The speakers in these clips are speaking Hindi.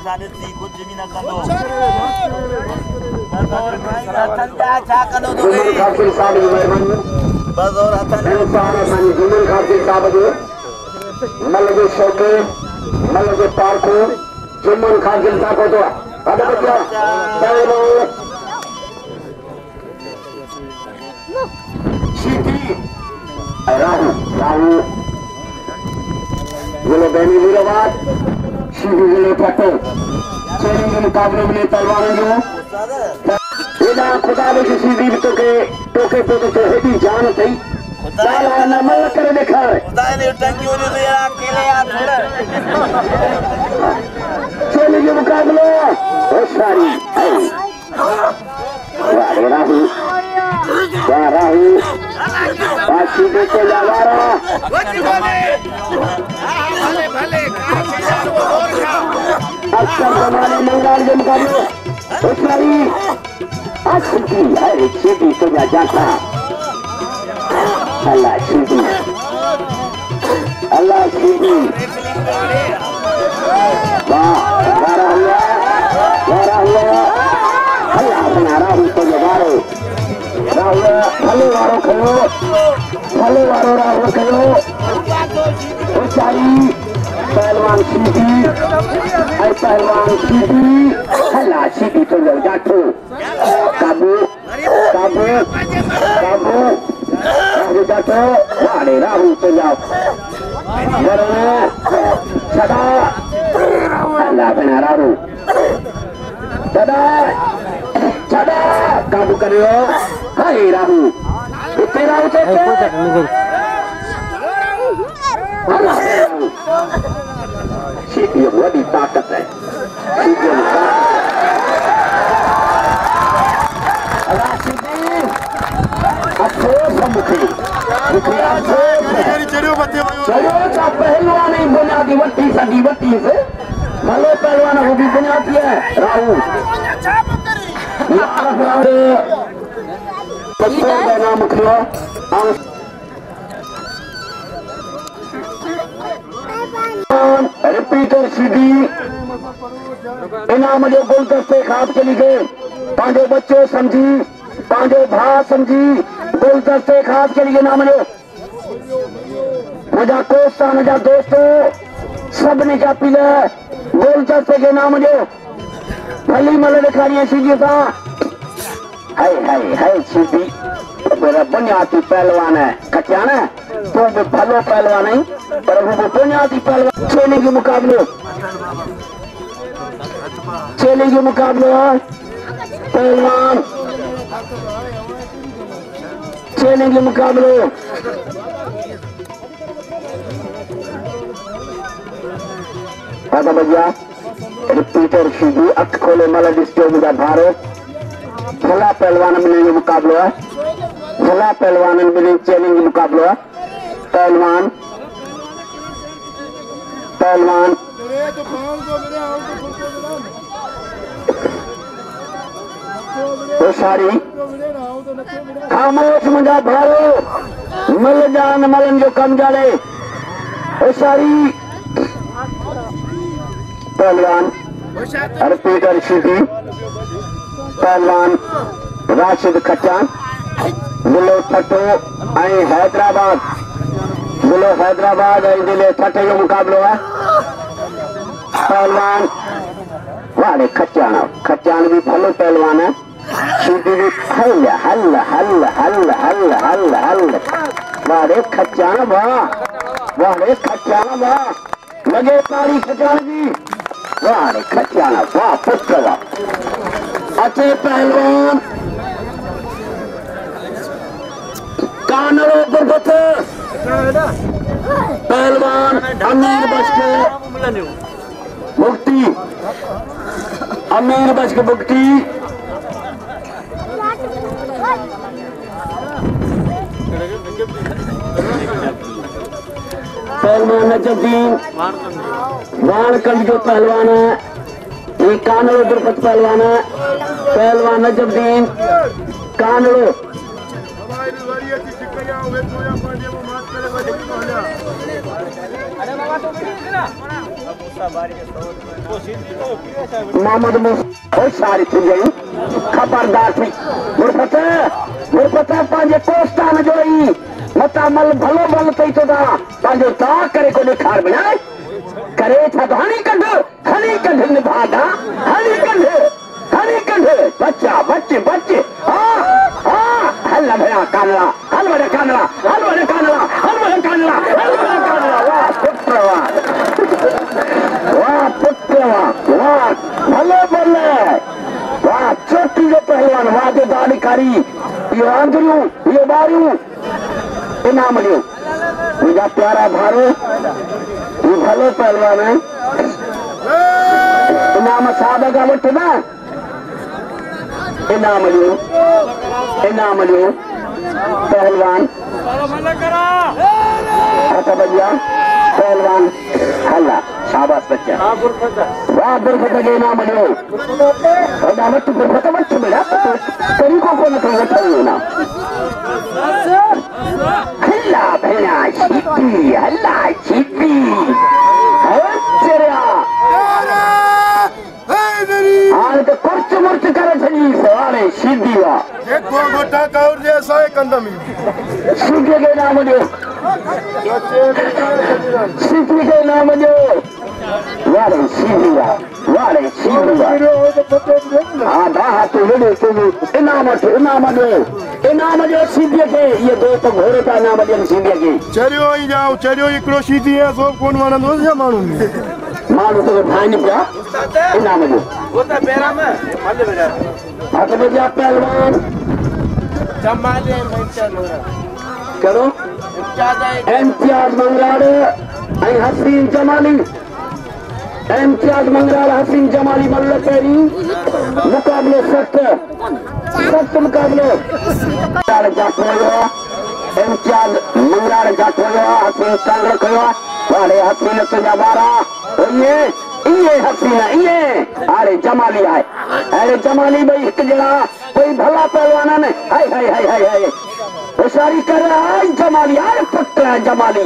साले सी कुछ भी न करो बस और हथन जा छा करो तो जुमन खासिर साहब जी मेहरबानी बस और हथन इंसान असांजी जुमन खासिर साहब जो मल जो शौके मल जो पार्को जुमन खासिर साहब को तो अरे बच्चा पहलो सीधी राहु राहु जिले बैनी वीरवाद सीधी जिले पट्टो चेरिंग के मुकाबले में पहलवानों जो इधर खुदा ने किसी भी टोके पे तो हेडी जान थी साला न मल करे देखा खुदा ने टंकी हो रही है अकेले यार थोड़ा चेरिंग के मुकाबले ओ सारी वारे राहु सीधे को लगा रहा अक्सर जमाने मंगाल के मुकाबले उसारी अच्छी है सीधी तो जाता अल्लाह सीधी वाह वारा हुआ अल्लाह बना राहु तो जगारो राहु भले वारो खयो राहु खयो उचाई पहलवान सीधी हल्ला सीधी तो लो जाठो काबू राहु जाठो वाड़े राहु तो जाओ सदा अल्लाह बना राहु सदा काबू करियो हाय राहु तेरा सीधी बड़ी ताकत है पहलवान ही बुनियादी वट्टी सदी वट्टी से भले पहलवान वो भी बुनियादी है राहु नाम खिलो रिपीटर सीधी इनाम जो गुलदस्ते खास चली गए पांचो बच्चों समझी पांचो भा समझी गुलदस्ते खास चली गए नाम जो मजा कोस्ता मजा दोस्तों सब ने जा पीला गुलदस्ते के नाम जो भली मल दिखानी है सीधी था है सीधी मेरा बुनियादी पहलवान है कचाना तो भी भलो पहलवान नहीं पर वो बुनियादी पहलवान चेले के मुकाबले पहलवान चेले के मुकाबले भैया रिपीटर सीधी अख खोले मल डिस्टो मुझा भारत भला पहलवान मिलेंगे मुकाबलो है भला पहलवान मिले चैलेंज मुकाबलो है पहलवान तो सारी खामोश मुझा भारो मल जान मलन जो कम जाले ओ सारी पहलवान रिपीटर सीधी पहलवान राशिद खचान जिले ठट्टो हैदराबाद जिले ठट्टे जो मुकाबलो है पहलवान वाले खचान भी भलो पहलवान है सीधी भी हल वाले खचान वाह लगे तारी खचान जी वाले खचान वाह पुत्र वाह अच्छे पहलवान कानड़ो गुरबत पहलवान अमीर बच के मुक्ति पहलवान नजरुद्दीन वाणकंड जो पहलवान है ये कानड़ो गुरबत पहलवान है पहलवान नजरुद्दीन कानड़ो अरे बाबा तो मोहम्मद मुस्तफा सारी थी गई खबरदार थी मुरपता पांजे कोस्तान जोई मता मल भलो भल तई तो दा पांजो ता करे को निखार बनाए करे था तो हनी कंध निभादा हनी कंध बच्चा बच्चे हल्ला भया कानला वाह पुत्र वाह भले भले वाह चोटी जो पहलवान वाह जो दाढ़ी ये आंधरियों ये बारियों इनाम लियो मुझा प्यारा भारो ये भले पहलवान है इनाम सादा का वठ ना इनाम लियो पहलवान अच्छा भैया पहलवान हल्ला शाबाश बच्चा वाह बुरफता के इनाम लियो वट बुरफता वट बेटा तरीकों को न कहीं वठ ना हल्ला भेड़ा छिपी हाल तो कुर्च मुर्च करे छली सवारे सीधी वा एक दो गोटा काउर जैसा है कंदमी सीधी के नाम जो सीधी के नाम जो वारे सीधी वा हाँ बाहर तो वीडियो तुम इनाम जो सीधी के ये दो तो घोड़े का नाम जो सीधी के चरियो इकड़ो सीधी है सब कौन मानंदो या मानू तो भाई नहीं पिया इनाम जो वो तो बेरा में मल बेरा हाथ में जा पहलवान जमाले में चलो करो इम्तियाज मंगराड़े हसीन जमाली मल्ल पेरी मुकाबले सख्त मुकाबले जाट हो इम्तियाज मंगराड़े जाट हो हसीन कांग रखो वाले हसीन तुझा बारा ये हसीना ये अरे जमाली है अरे जमाली भाई एक जड़ा कोई भला पहलवाना ने हाय होशियारी कर आई जमाली अरे पुत्र जमाली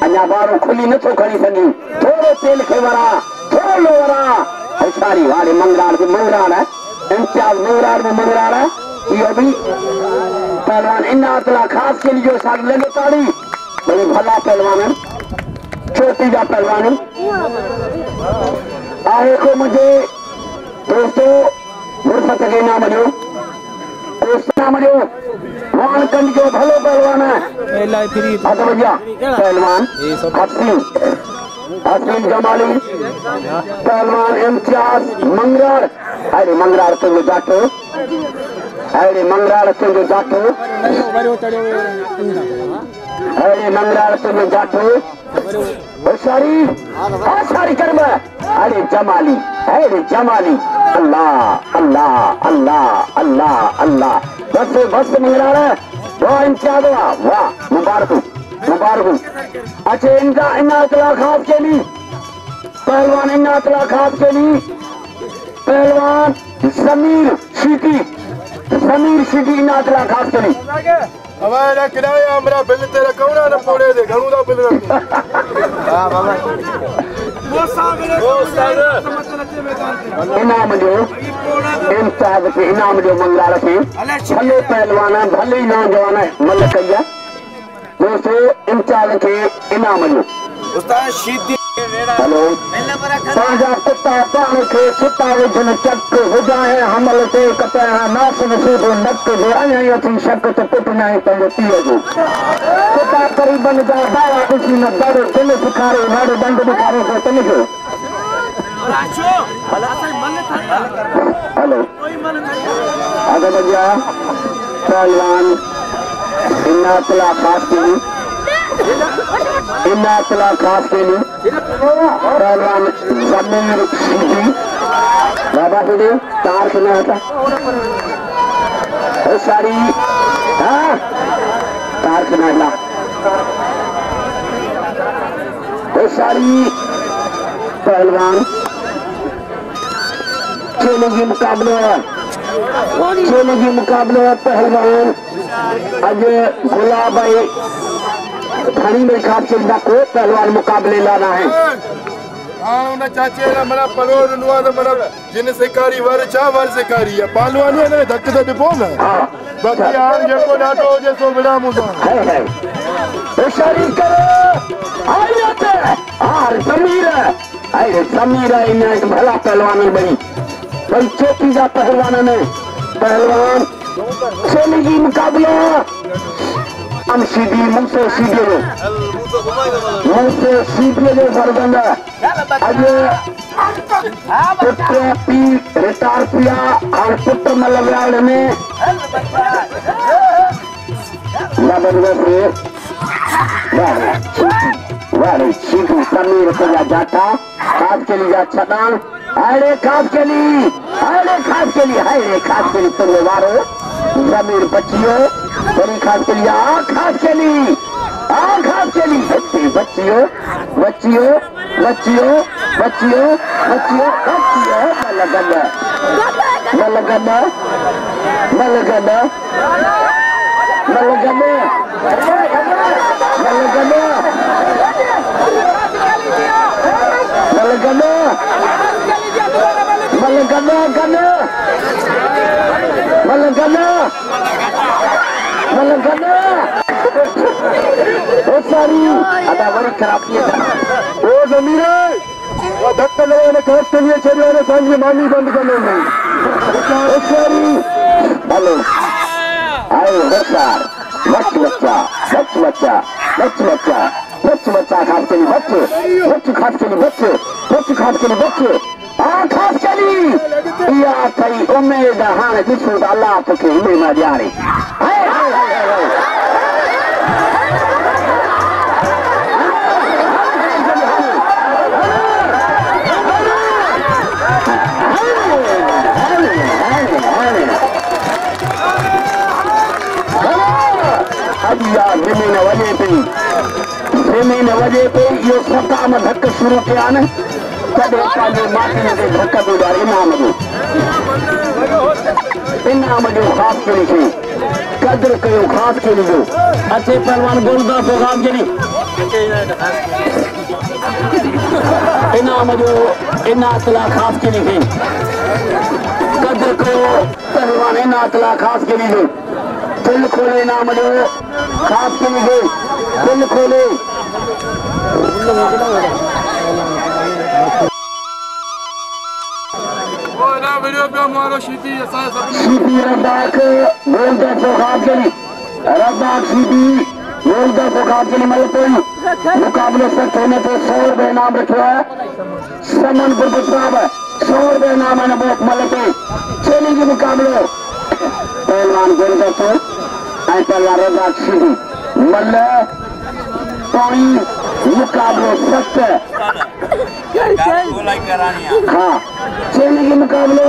अन्या बारो खुली न तो खड़ी सगी थोड़ो तेल के वरा थोड़ो लो वरा होशियारी वाले मंगराड़ है इम्तियाज मंगराड़ है ये भी पहलवान इन्ना अतला खास के लिए जो साथ लगे ताड़ी भाई भला पहलवान है छोटी जा पहलवानी आए को मुझे दोस्तों मुर्फत के नाम जो वाणकंड जो भलो पहलवान है पहलवान हसीन जमाली पहलवान इम्तियाज मंगराड़ अरे मंगराड़ तुम जाटो अरे मंगराड़ तुम जाटो होशियारी कर अरे जमाली अल्लाह बस मंगराड़ा वाह इम्तियाज वाह मुबारक अच्छा इन्ना इतला खास के लिए पहलवान समीर सीटी इन्ना इतला खास के लिए हमारा किराया हमरा बिल तेरा कौना न पोड़े दे घणू दा बिल हां बाबा इनाम जो इम्तियाज के इनाम जो मंगराड़ा के भले पहलवान भले नौजवान मल कया दोस्तों इम्तियाज के इनाम जो उस्ताद सीधी हेलो ताजा कुत्ता पान के सुता विझन चक हुजाए हमल ते कपे नास नसीब नक जो अया थी शक तो पुट नहीं पंहिंजो पीउ जो कुत्ता करीबन जा बावा ॾिसी न दड़ दिल सिखारे नाड़ो दंड ॾेखारे थो तन जो हेलो अगर बजा पहलवान इन्ना तला खास के लिए पहलवान समीर सीधी बाबा तुझे तार सुना था सारी हाँ तार सुना सारी पहलवान चलेगी मुकाबले पहलवान आज गुलाब भाई धनी में खास चिंता को पहलवान मुकाबले लाना है हाँ उन चाचे ना मना पलोर नुआ ना मना जिन शिकारी वर चा वर शिकारी है पालवानी है ना धक्के तो डिपो ना बाकी आम जेको डाटो जैसो बिना मुदा है होशियारी करो आई जाते हार समीर अरे समीर इन्हें भला पहलवान बनी भाई चौकी जा पहलवान ने पहलवान चलेगी मुकाबला हम सीधी मुझसे सीधे जो सरगंगा अजे पुत्र पी रिटार पिया और पुत्र मलव्याल में वारे सीधू समीर को जा जाता खास के लिए जा छटान अरे खास के लिए तुम वारो जमीर बच्चियों बड़ी खास के लिए खास के लिए बच्चियों अदा वरी खराब किया ओ जमीरे वो धक्का लगा ने खास के लिए चले ने सांझी मानी बंद करने नहीं हेलो आए होशियार बच्चा खास के लिए बच्चे खास के लिए खास के लिए या कई उम्मीद हाँ जिसको अल्लाह तो के हिमे में जा रही यार जमीन वजह पे यो सता में धक्का शुरू किया न कदे पांजो माटी में धक्का गुजार इनाम जो खास के लिए कदर कयो खास के लिए अच्छे पहलवान गोलदा को खास के लिए इनाम जो इनातला खास के लिए कदर कयो पहलवान इनातला खास के लिए दिल खोले नाम जो खास के लिए दिल खोले वीडियो पे हमारा शीती रब्बाक बोलता तो खास के लिए रब्बाक शीती बोलता तो खास के लिए मतलब मुकाबले से होने पे 100 रुपए नाम रखा है समन पर साहब 100 रुपए नाम है बहुत मतलब चलेगी मुकाबले पहलवान बोलता तो पहलवान रब्बाक शीती मल्ल मुकाबले सख्त हाँ चलेगी मुकाबले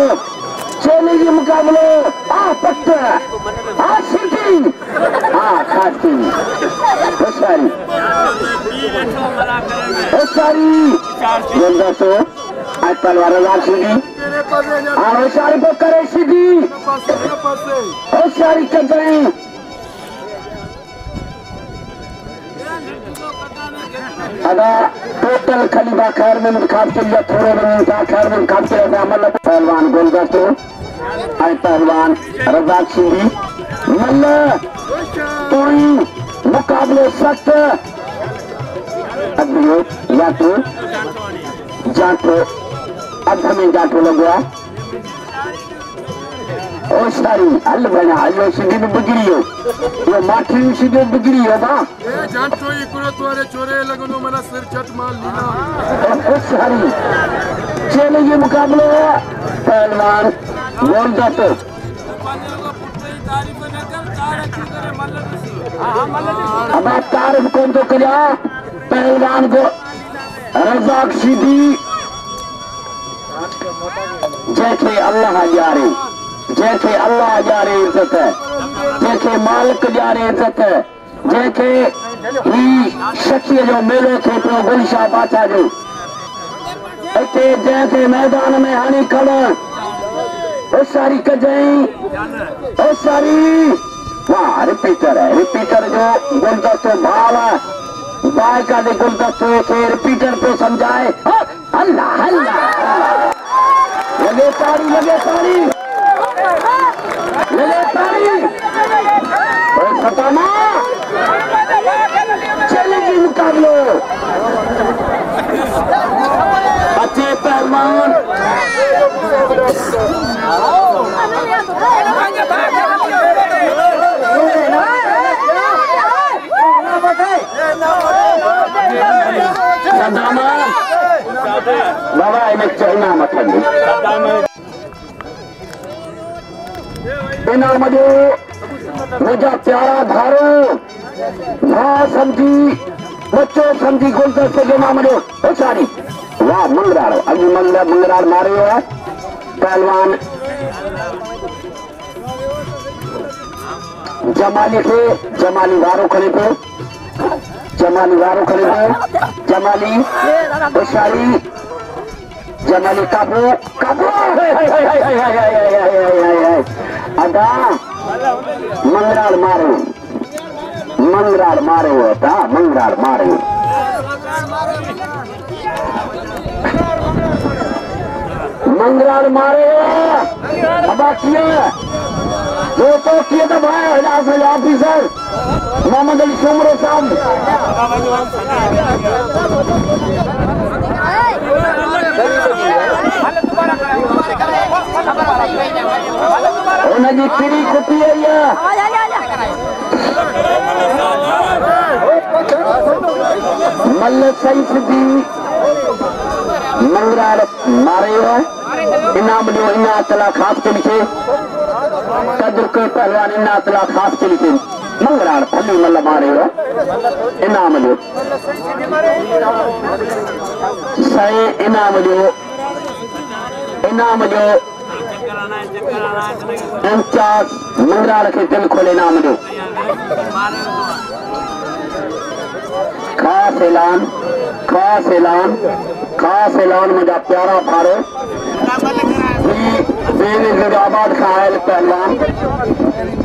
पट्टा सीटी खाती बोलता तो आज पहलवान रब्बाक शीती होशियारी को करे सीधी होशियारी कर जाए अदा टोटल खलीफा खैर में खास के लिए थोड़े बनता खैर में खास के लिए अमल पहलवान गोलदा तो आए पहलवान रब्बाक शीती मल्ल तोड़ी मुकाबले सख्त अभी या तो जाटो अब हमें जाटो लगवा ओ सारी हल बना हलो सीधी में बिगड़ी हो ये माठी सीधी बिगड़ी हो बा ए जाटो ये कुरो तोरे चोरे लगनो मना सिर चट मार लीना ओ सारी चले ये मुकाबले पहलवान बोलता तो अब आप तारीफ कौन तो करिया पहलवान को रब्बाक शीती जैसे अल्लाह जा रहे इज्जत है जैसे मालिक जा रहे इज्जत है जैसे ही शक्ति जो मेलो थे तो गुलशाह बाचा जो इतने जैसे मैदान में हानि खड़ा उस सारी कजई उस सारी वाह रिपीटर है रिपीटर जो गुलदस्तों भाव है बाय का गुलदस्तों से रिपीटर को समझाए हल्ला हल्ला लगे ताड़ी लगे ताड़ी लगे ताड़ी और सतामा चलेगी मुकाबलो अच्छे पहलवान बाबा इन्हें चलना मत बिना मजो मुझा प्यारा धारो भाव समझी बच्चों समझी गुलदस्ते के नाम जो सारी वाह मंगराड़ अभी मंगराड़ मारे हुआ है पहलवान जमाली थे जमाली वारों खड़े पे जमाली वारों खड़े पे जमाली होशियारी जमाली काबू काबू अदा मंगराड़ मारे हुआ था मंगराड़ मारे मंगराड़ मारे अब किए दो तो किए तो भाई हिलास ऑफिसर मोहम्मद अली सुमरो साहब उनकी पीड़ी खुपी है मल्ल सही सिद्धि मंगराड़ मारे हुआ इनाम लियो इना तला खास के लिखे कदर के पहलवान इना तला खास के लिखे मंगराड़ फली मल्ल मारे हुआ इनाम लियो सही इनाम लियो इंचार्ज मंगराड़ के दिल खोले नाम दो खास ऐलान मुझा प्यारा फारो बेनजीराबाद का आयल पहलवान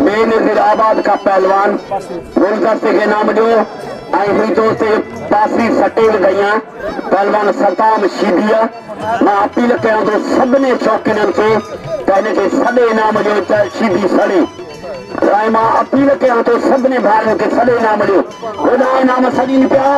बेनजीराबाद का पहलवान गुलदस्ते के नाम जो आई हुई तो से पासी सटेल गई पहलवान सताम शीदिया मैं अपील कया तो सबने शौकीन से कहने के सड़े इनाम जो शीदी सड़े मां अपील कया तो सबने भाइयों के सड़े इनाम जो खुदा इनाम सड़ी पिया